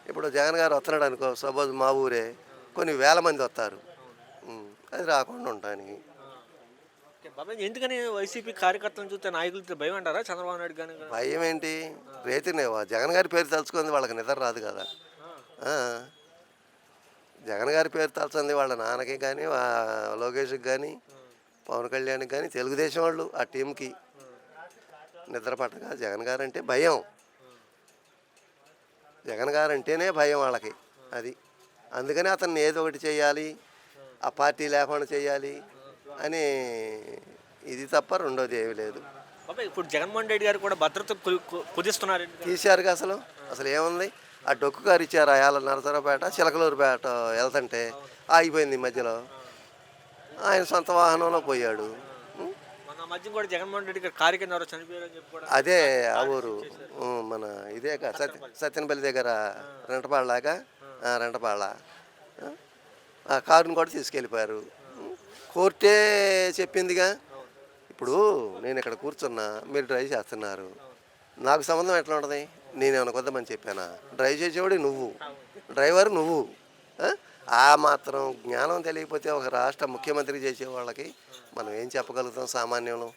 ఇప్పుడు జగన్ గారు వస్తున్నాడు అనుకో, సపోజ్ మా ఊరే, కొన్ని వేల మంది వస్తారు. అది రాకుండా ఉండటానికి. ఓకే. బాబాయ్ ఎందుకని వైసీపీ కార్యకర్తలను చూస్తే నాయకులతో భయం అంటారా చంద్రబాబు నాయుడు గాని? భయం ఏంటి? జగన్ గారి పేరు తలుచుకుంది వాళ్ళకి నిద్ర రాదు కదా. ఆ, జగన్ గారి పేరు తలుచుంది వాళ్ళ నాన్నకి కానీ, లోకేష్కి కానీ, పవన్ కళ్యాణ్కి కానీ, తెలుగుదేశం వాళ్ళు ఆ టీంకి నిద్ర పట్టక. జగన్ గారు అంటే భయం. జగన్ గారు అంటేనే భయం వాళ్ళకి. అది అందుకని అతన్ని ఏదో ఒకటి చేయాలి, ఆ పార్టీ లేకుండా చేయాలి అని. ఇది తప్ప రెండోది ఏమీ లేదు. బాబాయ్ ఇప్పుడు జగన్మోహన్ రెడ్డి గారు కూడా భద్రత కుదిస్తున్నారు. తీశారుగా అసలు. అసలు ఏముంది? ఆ డొక్కు కారు ఇచ్చారు. ఆయాల నరసరావుపేట చిలకలూరుపేట వెళ్తుంటే ఆగిపోయింది మధ్యలో. ఆయన సొంత వాహనంలో పోయాడు. మన మధ్య కూడా జగన్మోహన్ రెడ్డి గారు కారు కింద ఎవరో చనిపోయారని చెప్పి కూడా అదే ఆ ఊరు మన ఇదే సత్యనపల్లి దగ్గర రెంటపాళ్ళలాగా. రెంటపాళ్ళ ఆ కారుని కూడా తీసుకెళ్ళిపోయారు. కోర్టే చెప్పిందిగా. ఇప్పుడు నేను ఇక్కడ కూర్చున్నా, మీరు డ్రైవ్ చేస్తున్నారు, నాకు సంబంధం ఎట్లా ఉంటుంది? నేనేమైనా కొద్దామని చెప్పానా? డ్రైవ్ చేసేవాడు నువ్వు, డ్రైవర్ నువ్వు. ఆ మాత్రం జ్ఞానం తెలియకపోతే ఒక రాష్ట్ర ముఖ్యమంత్రి చేసే వాళ్ళకి మనం ఏం చెప్పగలుగుతాం సామాన్యులు?